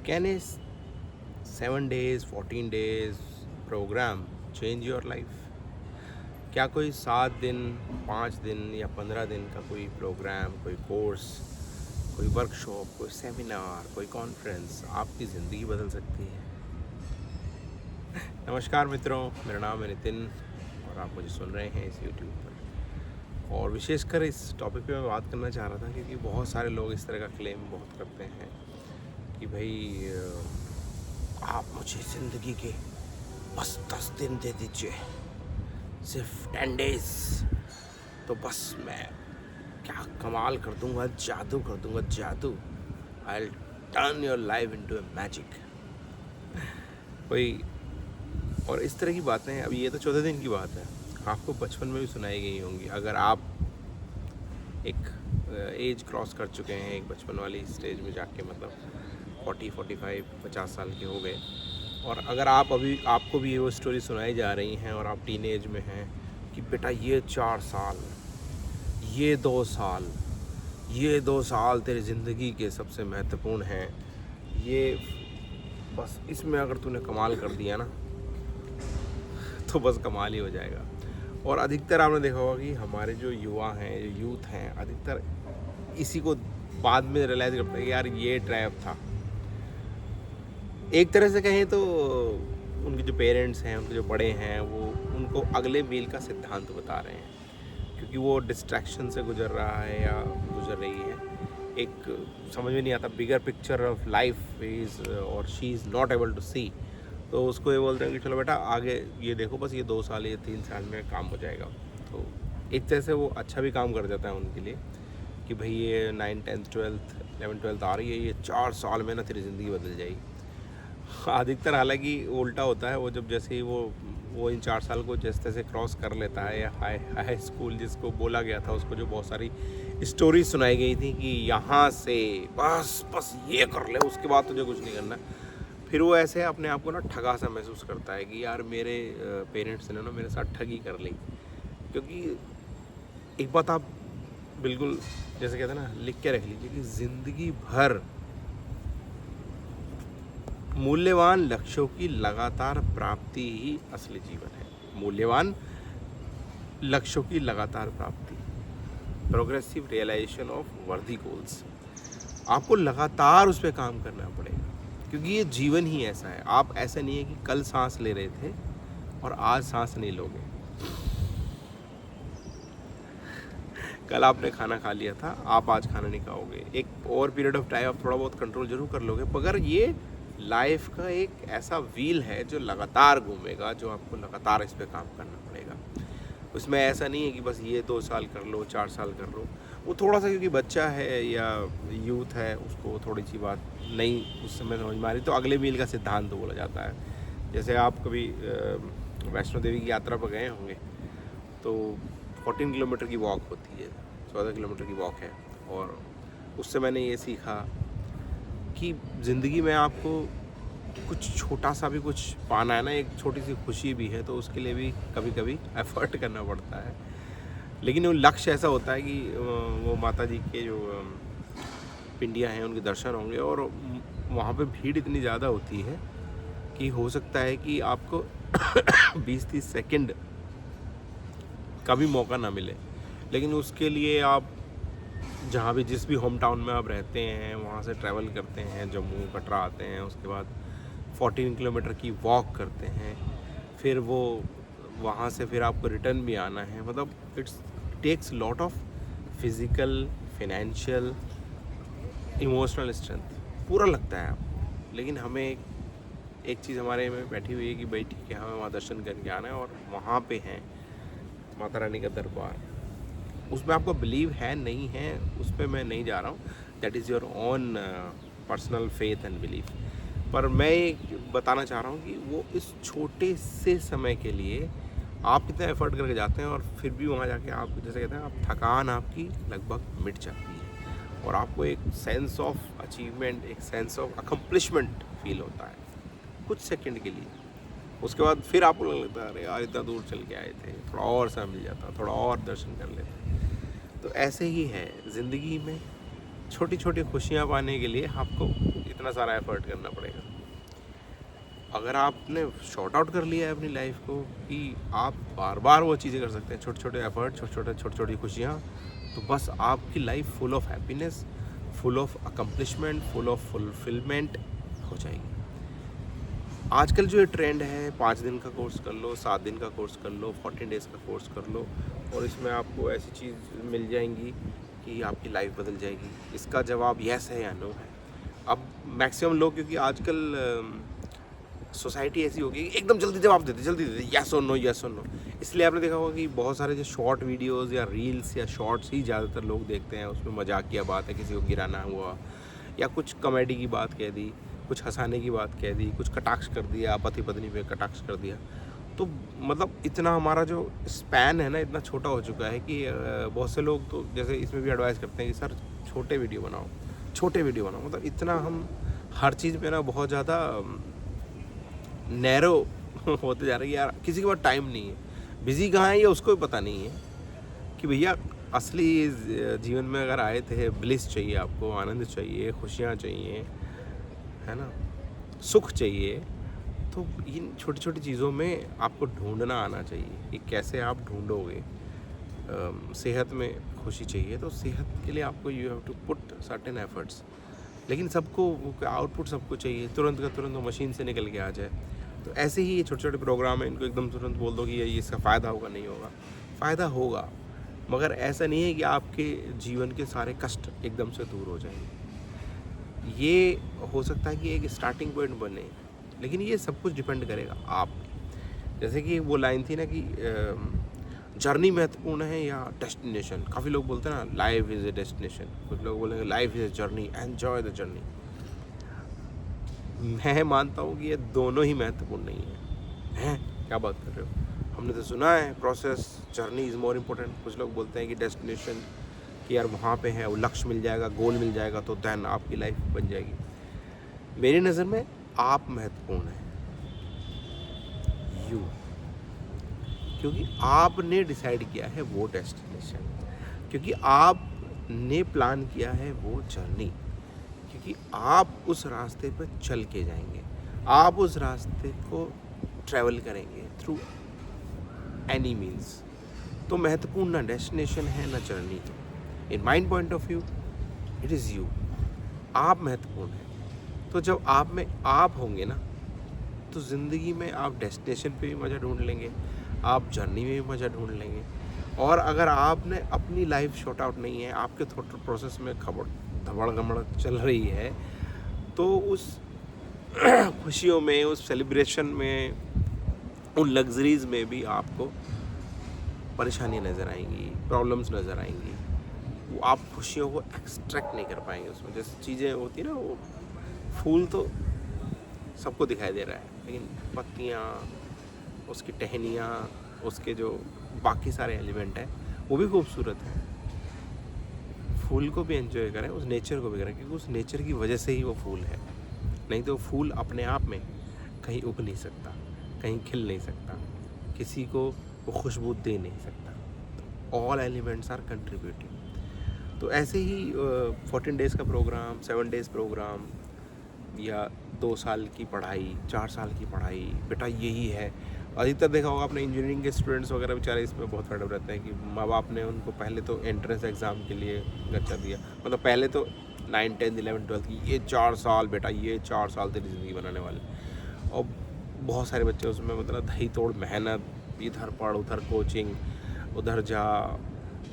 Can a 7 days, 14 days program change your life? क्या कोई 7 दिन, 5 दिन या 15 दिन का कोई प्रोग्राम, कोई कोर्स, कोई वर्कशॉप, कोई सेमिनार, कोई कॉन्फ्रेंस आपकी ज़िंदगी बदल सकती है? नमस्कार मित्रों, मेरा नाम है नितिन और आप मुझे सुन रहे हैं इस यूट्यूब पर। और विशेषकर इस टॉपिक पे मैं बात करना चाह रहा था क्योंकि बहुत सारे लोग इस तरह का क्लेम बहुत करते हैं कि भाई आप मुझे ज़िंदगी के बस 10 दिन दे दीजिए, सिर्फ 10 डेज, तो बस मैं क्या कमाल कर दूंगा, जादू कर दूंगा, जादू। I will turn your life into a magic. कोई और इस तरह की बातें, अब ये तो 14 दिन की बात है, आपको बचपन में भी सुनाई गई होंगी। अगर आप एक एज क्रॉस कर चुके हैं, एक बचपन वाली स्टेज में जाके, मतलब 40, 45, 50 साल के हो गए, और अगर आपको भी वो स्टोरी सुनाई जा रही हैं और आप टीन एज में हैं कि बेटा ये 4 साल, ये 2 साल, ये 2 साल तेरी ज़िंदगी के सबसे महत्वपूर्ण हैं, ये बस इसमें अगर तूने कमाल कर दिया ना तो बस कमाल ही हो जाएगा। और अधिकतर आपने देखा होगा कि हमारे जो युवा हैं, जो यूथ हैं, अधिकतर इसी को बाद में रियलाइज़ करते हैं कि यार ये ट्रैप था। एक तरह से कहें तो उनके जो पेरेंट्स हैं, उनके जो बड़े हैं, वो उनको अगले मील का सिद्धांत बता रहे हैं, क्योंकि वो डिस्ट्रैक्शन से गुजर रहा है या गुजर रही है। एक समझ में नहीं आता bigger picture of life is और she is not able to see, तो उसको ये बोलते हैं कि चलो बेटा आगे ये देखो, बस ये 2 साल, ये 3 साल में काम हो जाएगा। तो एक तरह से वो अच्छा भी काम कर जाता है उनके लिए कि भाई ये 9, 10th, 12th, 11th, 12th आ रही है, ये 4 साल में ना तेरी ज़िंदगी बदल जाएगी। अधिकतर हालांकि उल्टा होता है, वो जब जैसे ही वो इन 4 साल को जैसे तैसे क्रॉस कर लेता है, या हाई स्कूल जिसको बोला गया था, उसको जो बहुत सारी स्टोरी सुनाई गई थी कि यहाँ से बस ये कर ले, उसके बाद तुझे कुछ नहीं करना, फिर वो ऐसे अपने आप को ना ठगा सा महसूस करता है कि यार मेरे पेरेंट्स ने ना मेरे साथ ठगी कर ली। क्योंकि एक बात आप बिल्कुल जैसे कहते हैं ना, लिख के रख लीजिए कि ज़िंदगी भर मूल्यवान लक्ष्यों की लगातार प्राप्ति ही असली जीवन है। मूल्यवान लक्ष्यों की लगातार प्राप्ति, प्रोग्रेसिव रियलाइजेशन ऑफ वर्दी गोल्स। आपको लगातार उस पर काम करना पड़ेगा, क्योंकि ये जीवन ही ऐसा है। आप ऐसा नहीं है कि कल सांस ले रहे थे और आज सांस नहीं लोगे। कल आपने खाना खा लिया था, आप आज खाना नहीं खाओगे। एक ओवर पीरियड ऑफ टाइम आप थोड़ा बहुत कंट्रोल जरूर कर लोगे, मगर ये लाइफ का एक ऐसा व्हील है जो लगातार घूमेगा, जो आपको लगातार इस पर काम करना पड़ेगा। उसमें ऐसा नहीं है कि बस ये 2 साल कर लो, 4 साल कर लो। वो थोड़ा सा क्योंकि बच्चा है या यूथ है, उसको थोड़ी सी बात नहीं उस समय समझ में आ रही, तो अगले मील का सिद्धांत बोला जाता है। जैसे आप कभी वैष्णो देवी की यात्रा पर गए होंगे, तो 14 किलोमीटर की वॉक होती है, 14 किलोमीटर की वॉक है। और उससे मैंने ये सीखा कि ज़िंदगी में आपको कुछ छोटा सा भी कुछ पाना है ना, एक छोटी सी खुशी भी है, तो उसके लिए भी कभी कभी एफर्ट करना पड़ता है। लेकिन वो लक्ष्य ऐसा होता है कि वो माता जी के जो पिंडियाँ हैं उनके दर्शन होंगे, और वहाँ पे भीड़ इतनी ज़्यादा होती है कि हो सकता है कि आपको 20-30 सेकंड का भी मौका ना मिले। लेकिन उसके लिए आप जहाँ भी, जिस भी होम टाउन में आप रहते हैं, वहाँ से ट्रैवल करते हैं, जम्मू कटरा आते हैं, उसके बाद 14 किलोमीटर की वॉक करते हैं, फिर वो वहाँ से फिर आपको रिटर्न भी आना है। मतलब it's takes lot of physical, financial, emotional strength पूरा लगता है आप। लेकिन हमें एक चीज़ हमारे में बैठी हुई है कि भाई ठीक है, हमें वहाँ दर्शन करके आना है, और वहाँ पे हैं माता रानी का दरबार। उसमें आपको बिलीव है नहीं है, उस पर मैं नहीं जा रहा हूँ, that is your own personal faith and belief. पर मैं बताना चाह रहा हूँ कि वो इस छोटे से समय के लिए आप कितना एफर्ट करके जाते हैं, और फिर भी वहाँ जाके आप जैसे कहते हैं, आप थकान आपकी लगभग मिट जाती है, और आपको एक सेंस ऑफ अचीवमेंट, एक सेंस ऑफ अकम्पलिशमेंट फील होता है कुछ सेकंड के लिए। उसके बाद फिर आपको लगता है अरे यार इतना दूर चल के आए थे, थोड़ा और समय मिल जाता, थोड़ा और दर्शन कर लेते। तो ऐसे ही है ज़िंदगी में, छोटी छोटी खुशियाँ पाने के लिए आपको इतना सारा एफर्ट करना पड़ेगा। अगर आपने शॉर्ट आउट कर लिया है अपनी लाइफ को कि आप बार बार वो चीज़ें कर सकते हैं, छोटे छोटे एफर्ट, छोटी छोटी खुशियाँ, तो बस आपकी life full of happiness, full of accomplishment, full of fulfilment हो जाएगी। आजकल जो ये ट्रेंड है 5 दिन का कोर्स कर लो, 7 दिन का कोर्स कर लो, 14 डेज़ का कोर्स कर लो और इसमें आपको ऐसी चीज़ मिल जाएंगी कि आपकी लाइफ बदल जाएगी। इसका जवाब येस है या नो है। अब मैक्सिमम लोग, क्योंकि आजकल सोसाइटी ऐसी होगी एकदम जल्दी जवाब देते, जल्दी देते, येस और नो, येस और नो। इसलिए आपने देखा होगा कि बहुत सारे जो शॉर्ट वीडियोस या रील्स या शॉर्ट्स ही ज़्यादातर लोग देखते हैं। उसमें मजाकिया बात है, किसी को गिराना हुआ या कुछ कॉमेडी की बात कह दी, कुछ हंसाने की बात कह दी, कुछ कटाक्ष कर दिया, पति पत्नी पे कटाक्ष कर दिया। तो मतलब इतना हमारा जो स्पैन है ना, इतना छोटा हो चुका है कि बहुत से लोग तो जैसे इसमें भी एडवाइस करते हैं कि सर छोटे वीडियो बनाओ, छोटे वीडियो बनाओ। मतलब इतना हम हर चीज़ पे ना बहुत ज़्यादा नैरो होते जा रहे हैं। यार किसी के पास टाइम नहीं है, बिज़ी कहाँ है ये उसको भी पता नहीं है कि भैया असली जीवन में अगर आए थे, ब्लिस चाहिए आपको, आनंद चाहिए, खुशियाँ चाहिए, है ना, सुख चाहिए, तो इन छोटी छोटी चीज़ों में आपको ढूंढना आना चाहिए कि कैसे आप ढूंढोगे। सेहत में खुशी चाहिए तो सेहत के लिए आपको you have to put certain efforts. लेकिन सबको आउटपुट सबको चाहिए तुरंत का तुरंत, वो मशीन से निकल के आ जाए। तो ऐसे ही ये छोटे छोटे प्रोग्राम है, इनको एकदम तुरंत बोल दो कि ये इसका फ़ायदा होगा, नहीं होगा। फ़ायदा होगा, मगर ऐसा नहीं है कि आपके जीवन के सारे कष्ट एकदम से दूर हो जाएंगे। ये हो सकता है कि एक स्टार्टिंग पॉइंट बने, लेकिन ये सब कुछ डिपेंड करेगा आप। जैसे कि वो लाइन थी ना कि जर्नी महत्वपूर्ण है या डेस्टिनेशन। काफ़ी लोग बोलते हैं ना लाइफ इज़ ए डेस्टिनेशन, कुछ लोग बोलेंगे life is a journey, enjoy the journey. मैं मानता हूँ कि ये दोनों ही महत्वपूर्ण नहीं है। क्या बात कर रहे हो, हमने तो सुना है process, journey is more important. कुछ लोग बोलते हैं कि डेस्टिनेशन, कि यार वहाँ पे है, वो लक्ष्य मिल जाएगा, गोल मिल जाएगा तो दैन आपकी लाइफ बन जाएगी। मेरी नज़र में आप महत्वपूर्ण हैं, यू, क्योंकि आपने डिसाइड किया है वो डेस्टिनेशन, क्योंकि आपने प्लान किया है वो जर्नी, क्योंकि आप उस रास्ते पर चल के जाएंगे, आप उस रास्ते को ट्रैवल करेंगे थ्रू एनी मीन्स। तो महत्वपूर्ण ना डेस्टिनेशन है ना journey. In mind point of view it is you, आप महत्वपूर्ण हैं। तो जब आप में आप होंगे ना, तो ज़िंदगी में आप डेस्टिनेशन पे भी मज़ा ढूंढ लेंगे, आप जर्नी में भी मज़ा ढूंढ लेंगे। और अगर आपने अपनी लाइफ शॉर्ट आउट नहीं है, आपके थॉट प्रोसेस में खबड़ धबड़ गमड़ चल रही है, तो उस खुशियों में, उस सेलिब्रेशन में, उन लग्जरीज़ में भी आपको परेशानियाँ नज़र आएंगी, प्रॉब्लम्स नज़र आएंगी। वो आप खुशियों को एक्सट्रैक्ट नहीं कर पाएंगे उसमें। जैसे चीज़ें होती है ना, वो फूल तो सबको दिखाई दे रहा है, लेकिन पत्तियाँ, उसकी टहनियाँ, उसके जो बाकी सारे एलिमेंट हैं वो भी खूबसूरत हैं। फूल को भी एंजॉय करें, उस नेचर को भी करें, क्योंकि उस नेचर की वजह से ही वो फूल है। नहीं तो फूल अपने आप में कहीं उग नहीं सकता, कहीं खिल नहीं सकता, किसी को वो खुशबू दे नहीं सकता। All elements are contributing. तो ऐसे ही 14 डेज़ का प्रोग्राम, 7 डेज़ प्रोग्राम, या 2 साल की पढ़ाई, 4 साल की पढ़ाई, बेटा यही है। अधिकतर देखा होगा आपने इंजीनियरिंग के स्टूडेंट्स वगैरह बेचारे इसमें बहुत फेड अप रहते हैं कि माँ बाप ने उनको पहले तो एंट्रेंस एग्ज़ाम के लिए खर्चा दिया। मतलब पहले तो 9, 10, 11, 12 की ये 4 साल बेटा, ये 4 साल तेरी ज़िंदगी बनाने वाले। और बहुत सारे बच्चे उसमें मतलब दही तोड़ मेहनत, इधर पढ़, उधर कोचिंग, उधर जा,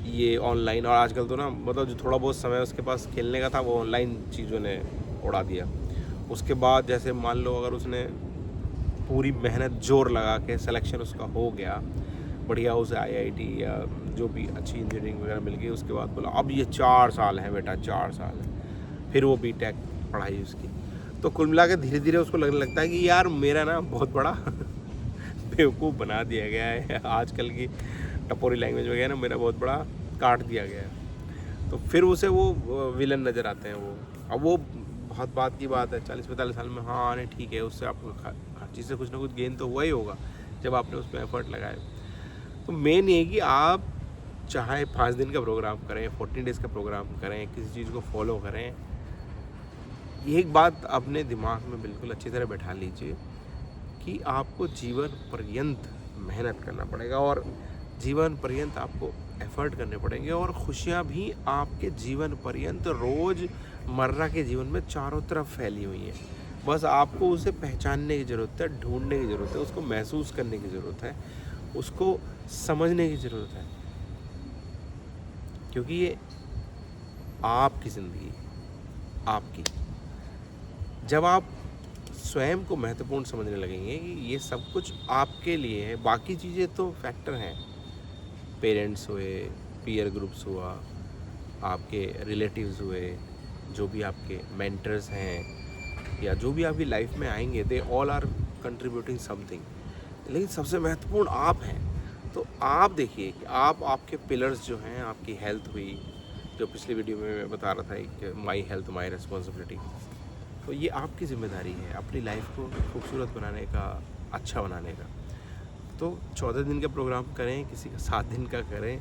ये ऑनलाइन। और आजकल तो ना मतलब जो थोड़ा बहुत समय उसके पास खेलने का था वो ऑनलाइन चीज़ों ने उड़ा दिया। उसके बाद जैसे मान लो अगर उसने पूरी मेहनत जोर लगा के सिलेक्शन उसका हो गया, बढ़िया उसे IIT या जो भी अच्छी इंजीनियरिंग वगैरह मिल गई, उसके बाद बोला अब ये 4 साल है बेटा, 4 साल है, फिर वो BTech पढ़ाई उसकी। तो कुल मिला के धीरे धीरे उसको लगने लगता है कि यार मेरा ना बहुत बड़ा बेवकूफ़ बना दिया गया है, आजकल की टपोरी लैंग्वेज वगैरह ना, मेरा बहुत बड़ा काट दिया गया है। तो फिर उसे वो विलन नज़र आते हैं वो। अब वो बहुत बात की बात है 40-45 साल में, हाँ नहीं ठीक है, उससे आपको हर चीज़ से कुछ ना कुछ गेन तो हुआ ही होगा जब आपने उसमें एफर्ट लगाए। तो मेन ये कि आप चाहे 5 दिन का प्रोग्राम करें, 14 डेज़ का प्रोग्राम करें, किसी चीज़ को फॉलो करें, एक बात अपने दिमाग में बिल्कुल अच्छी तरह बैठा लीजिए कि आपको जीवन पर्यंत मेहनत करना पड़ेगा और जीवन पर्यंत आपको एफर्ट करने पड़ेंगे और खुशियाँ भी आपके जीवन पर्यंत रोज़मर्रा के जीवन में चारों तरफ फैली हुई हैं। बस आपको उसे पहचानने की ज़रूरत है, ढूंढने की ज़रूरत है, उसको महसूस करने की ज़रूरत है, उसको समझने की ज़रूरत है, क्योंकि ये आपकी ज़िंदगी आपकी। जब आप स्वयं को महत्वपूर्ण समझने लगेंगे कि ये सब कुछ आपके लिए है, बाकी चीज़ें तो फैक्टर हैं, पेरेंट्स हुए, पीयर ग्रुप्स हुआ, आपके रिलेटिव्स हुए, जो भी आपके मेंटर्स हैं या जो भी आपकी लाइफ में आएंगे, they all are contributing something, लेकिन सबसे महत्वपूर्ण आप हैं। तो आप देखिए कि आप आपके पिलर्स जो हैं, आपकी हेल्थ हुई, जो पिछली वीडियो में मैं बता रहा था कि माई हेल्थ माई रिस्पॉन्सिबिलिटी, तो ये आपकी जिम्मेदारी है अपनी लाइफ को खूबसूरत बनाने का, अच्छा बनाने का। तो 14 दिन का प्रोग्राम करें, किसी का 7 दिन का करें,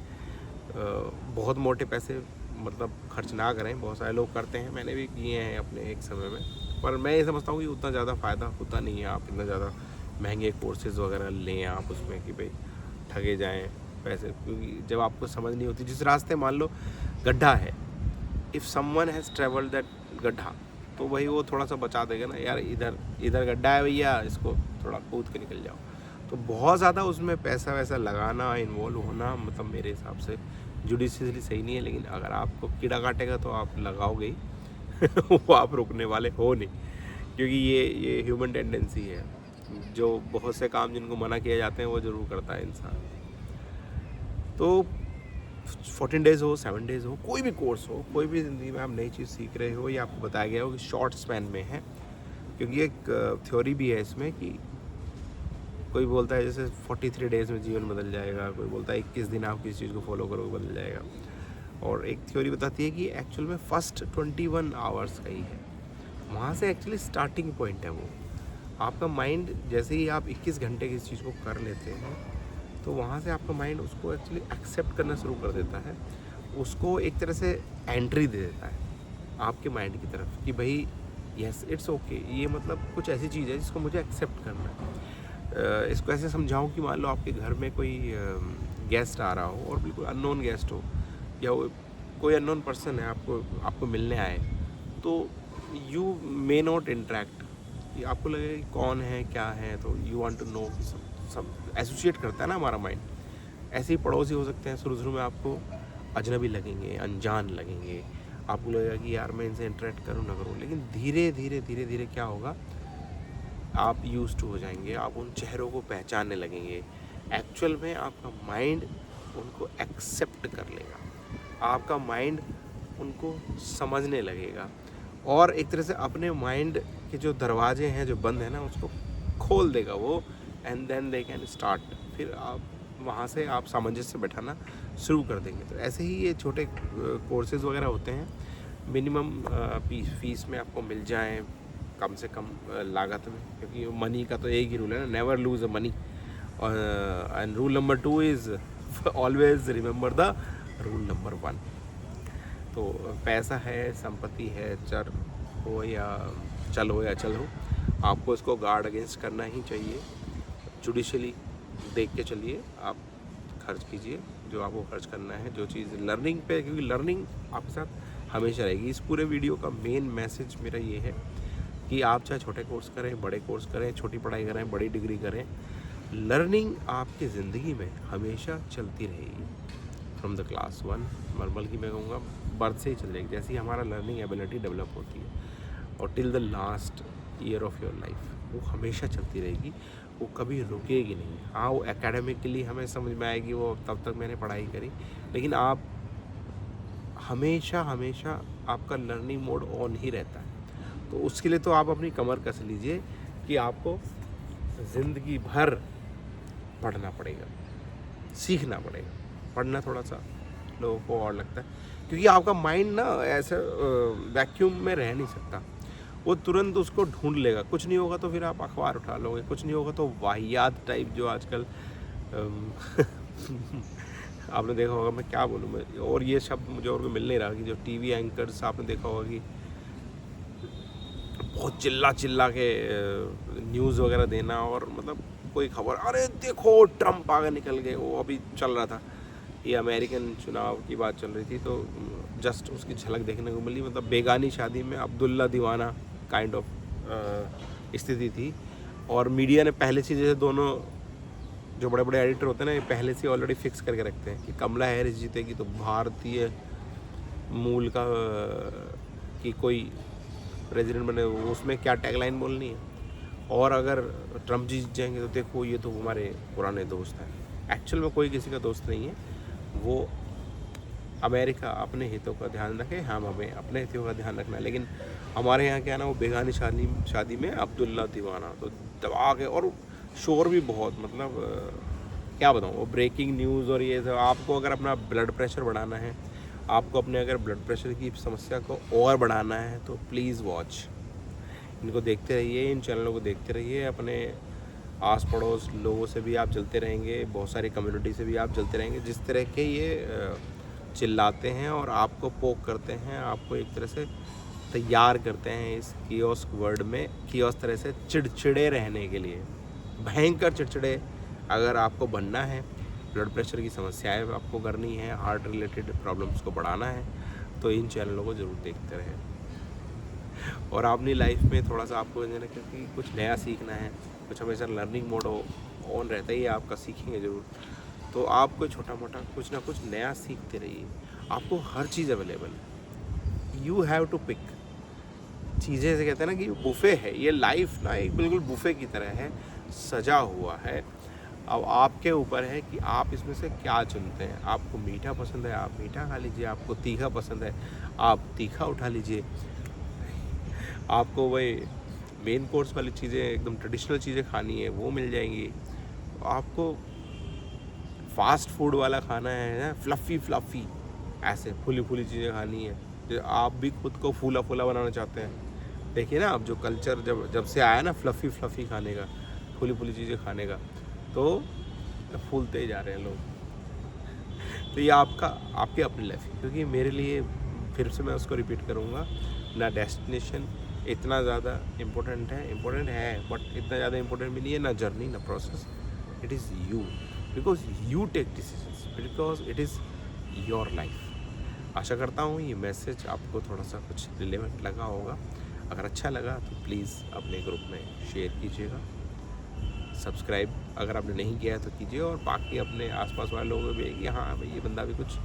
बहुत मोटे पैसे मतलब खर्च ना करें। बहुत सारे लोग करते हैं, मैंने भी किए हैं अपने एक समय में, पर मैं ये समझता हूँ कि उतना ज़्यादा फ़ायदा होता नहीं है। आप इतना ज़्यादा महंगे कोर्सेज़ वगैरह लें आप उसमें कि भाई ठगे जाएँ पैसे, क्योंकि जब आपको समझ नहीं होती, जिस रास्ते मान लो गड्ढा है, if someone has travelled that गड्ढा, तो वही वो थोड़ा सा बचा देगा ना, यार इधर गड्ढा है भैया, इसको थोड़ा कूद के निकल जाओ। तो बहुत ज़्यादा उसमें पैसा वैसा लगाना, इन्वॉल्व होना, मतलब मेरे हिसाब से जुडिशियसली सही नहीं है। लेकिन अगर आपको कीड़ा काटेगा तो आप लगाओगे ही वो आप रुकने वाले हो नहीं, क्योंकि ये ह्यूमन टेंडेंसी है। जो बहुत से काम जिनको मना किए जाते हैं वो ज़रूर करता है इंसान। तो 14 डेज़ हो, 7 डेज़ हो, कोई भी कोर्स हो, कोई भी ज़िंदगी में आप नई चीज़ सीख रहे हो, या आपको बताया गया हो कि शॉर्ट स्पैन में है, क्योंकि एक थ्योरी भी है इसमें कि कोई बोलता है जैसे 43 डेज़ में जीवन बदल जाएगा, कोई बोलता है 21 दिन आप किसी चीज़ को फॉलो करोगे बदल जाएगा, और एक थ्योरी बताती है कि एक्चुअल में फर्स्ट 21 आवर्स का ही है, वहाँ से एक्चुअली स्टार्टिंग पॉइंट है वो। आपका माइंड जैसे ही आप 21 घंटे किसी चीज़ को कर लेते हैं, तो वहाँ से आपका माइंड उसको एक्चुअली एक्सेप्ट करना शुरू कर देता है, उसको एक तरह से एंट्री दे देता है आपके माइंड की तरफ कि भाई यस इट्स ओके, ये मतलब कुछ ऐसी चीज़ है जिसको मुझे एक्सेप्ट करना है। इसको ऐसे समझाऊं कि मान लो आपके घर में कोई गेस्ट आ रहा हो और बिल्कुल अननोन गेस्ट हो, या कोई अननोन पर्सन है आपको मिलने आए, तो यू मे नॉट इंटरेक्ट, आपको लगेगा कि कौन है क्या है, तो यू वांट टू नो, सब एसोसिएट करता है ना हमारा माइंड। ऐसे ही पड़ोसी हो सकते हैं, शुरू में आपको अजनबी लगेंगे, अनजान लगेंगे, आपको लगेगा कि यार मैं इनसे इंटरेक्ट करूँ ना करूँ, लेकिन धीरे धीरे क्या होगा, आप यूज्ड टू हो जाएंगे, आप उन चेहरों को पहचानने लगेंगे। एक्चुअल में आपका माइंड उनको एक्सेप्ट कर लेगा, आपका माइंड उनको समझने लगेगा, और एक तरह से अपने माइंड के जो दरवाजे हैं जो बंद है ना, उसको खोल देगा वो, and then they can start. फिर आप वहाँ से आप सामंजस्य बैठाना शुरू कर देंगे। तो ऐसे ही ये छोटे कोर्सेज वगैरह होते हैं, मिनिमम फीस में आपको मिल जाएं, कम से कम लागत में, क्योंकि मनी का तो एक ही रूल है ना, never lose a money, and rule number 2 is always remember the rule number 1। तो पैसा है, संपत्ति है, चल हो या चल हो, आपको इसको गार्ड अगेंस्ट करना ही चाहिए। जुडिशली देख के चलिए, आप खर्च कीजिए जो आपको खर्च करना है, जो चीज़ लर्निंग पे, क्योंकि लर्निंग आपके साथ हमेशा रहेगी। इस पूरे वीडियो का मेन मैसेज मेरा ये है कि आप चाहे छोटे कोर्स करें, बड़े कोर्स करें, छोटी पढ़ाई करें, बड़ी डिग्री करें, लर्निंग आपकी ज़िंदगी में हमेशा चलती रहेगी। फ्रॉम द क्लास 1, बल्कि मैं कहूँगा बर्थ से ही चल जाएगी, जैसे ही हमारा लर्निंग एबिलिटी डेवलप होती है, और till the last year of your life वो हमेशा चलती रहेगी, वो कभी रुकेगी नहीं। हाँ, वो एकेडमिकली हमें समझ में आएगी, वो तब तक मैंने पढ़ाई करी, लेकिन आप हमेशा आपका लर्निंग मोड ऑन ही रहता है। तो उसके लिए तो आप अपनी कमर कस लीजिए कि आपको ज़िंदगी भर पढ़ना पड़ेगा, सीखना पड़ेगा। पढ़ना थोड़ा सा लोगों को और लगता है, क्योंकि आपका माइंड ना ऐसे वैक्यूम में रह नहीं सकता, वो तुरंत उसको ढूंढ लेगा। कुछ नहीं होगा तो फिर आप अखबार उठा लोगे, कुछ नहीं होगा तो वाहियात टाइप जो आजकल आपने देखा होगा, मैं क्या बोलूँ मैं, और ये शब्द मुझे और मिल नहीं रहा, कि जो टीवी एंकर्स आपने देखा होगा कि बहुत चिल्ला चिल्ला के न्यूज़ वगैरह देना, और मतलब कोई खबर, अरे देखो ट्रम्प आगे निकल गए, वो अभी चल रहा था, ये अमेरिकन चुनाव की बात चल रही थी, तो जस्ट उसकी झलक देखने को मिली। मतलब बेगानी शादी में अब्दुल्ला दीवाना काइंड ऑफ स्थिति थी। और मीडिया ने पहले से, जैसे दोनों जो बड़े बड़े एडिटर होते हैं ना, ये पहले से ऑलरेडी फिक्स करके रखते हैं कि कमला हैरिस जीतेगी तो भारतीय मूल का कि कोई प्रेसिडेंट बने, उसमें क्या टैगलाइन बोलनी है, और अगर ट्रम्प जीत जाएंगे तो देखो ये तो हमारे पुराने दोस्त हैं। एक्चुअल में कोई किसी का दोस्त नहीं है, वो अमेरिका अपने हितों का ध्यान रखे, हम हमें अपने हितों का ध्यान रखना है। लेकिन हमारे यहाँ क्या ना, वो बेगानी शादी में अब्दुल्ला दीवाना तो दबा के, और शोर भी बहुत, मतलब क्या बताऊँ, वो ब्रेकिंग न्यूज़ और ये सब। आपको अगर अपना ब्लड प्रेशर बढ़ाना है, आपको अपने अगर ब्लड प्रेशर की समस्या को और बढ़ाना है, तो प्लीज़ वॉच, इनको देखते रहिए, इन चैनलों को देखते रहिए। अपने आस पड़ोस लोगों से भी आप चलते रहेंगे, बहुत सारी कम्युनिटी से भी आप चलते रहेंगे, जिस तरह के ये चिल्लाते हैं और आपको पोक करते हैं, आपको एक तरह से तैयार करते हैं इस कियोस्क वर्ल्ड में, कियोस्क तरह से चिड़चिड़े रहने के लिए, भयंकर चिड़चिड़े अगर आपको बनना है, ब्लड प्रेशर की समस्याएं आपको करनी है, हार्ट रिलेटेड प्रॉब्लम्स को बढ़ाना है, तो इन चैनलों को ज़रूर देखते रहें। और अपनी लाइफ में थोड़ा सा आपको क्योंकि कुछ नया सीखना है, कुछ हमेशा लर्निंग मोड ऑन रहता ही है आपका, सीखेंगे ज़रूर, तो आपको छोटा मोटा कुछ ना कुछ नया सीखते रहिए। आपको हर चीज़ अवेलेबल है, यू हैव टू पिक चीज़ें। जैसे कहते हैं ना कि बुफ़े है, ये लाइफ ना एक बिल्कुल बुफ़े की तरह है, सजा हुआ है। अब आपके ऊपर है कि आप इसमें से क्या चुनते हैं। आपको मीठा पसंद है, आप मीठा खा लीजिए, आपको तीखा पसंद है, आप तीखा उठा लीजिए, आपको वही मेन कोर्स वाली चीज़ें, एकदम ट्रेडिशनल चीज़ें खानी है, वो मिल जाएंगी। आपको फास्ट फूड वाला खाना है ना, फ्लफ़ी ऐसे फूली फूली चीज़ें खानी है, जो आप भी खुद को फूला फूला बनाना चाहते हैं। देखिए ना, अब जो कल्चर जब से आया ना फ्लफ़ी खाने का, फूली फूली चीज़ें खाने का, तो फूलते ही जा रहे हैं लोग। तो ये आपकी अपनी लाइफ है, क्योंकि मेरे लिए, फिर से मैं उसको रिपीट करूँगा, ना डेस्टिनेशन इतना ज़्यादा इम्पोर्टेंट है, बट इतना ज़्यादा इम्पोर्टेंट भी नहीं है, ना जर्नी ना process, it is you, because you take decisions, because it is your life. आशा करता हूँ ये मैसेज आपको थोड़ा सा कुछ रिलेवेंट लगा होगा। अगर अच्छा लगा तो प्लीज़ अपने ग्रुप में शेयर कीजिएगा, सब्सक्राइब अगर आपने नहीं किया है तो कीजिए, और बाकी अपने आसपास वाले लोगों को भी कि हाँ भाई ये बंदा भी कुछ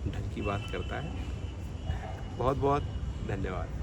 ढंग की बात करता है। बहुत बहुत धन्यवाद।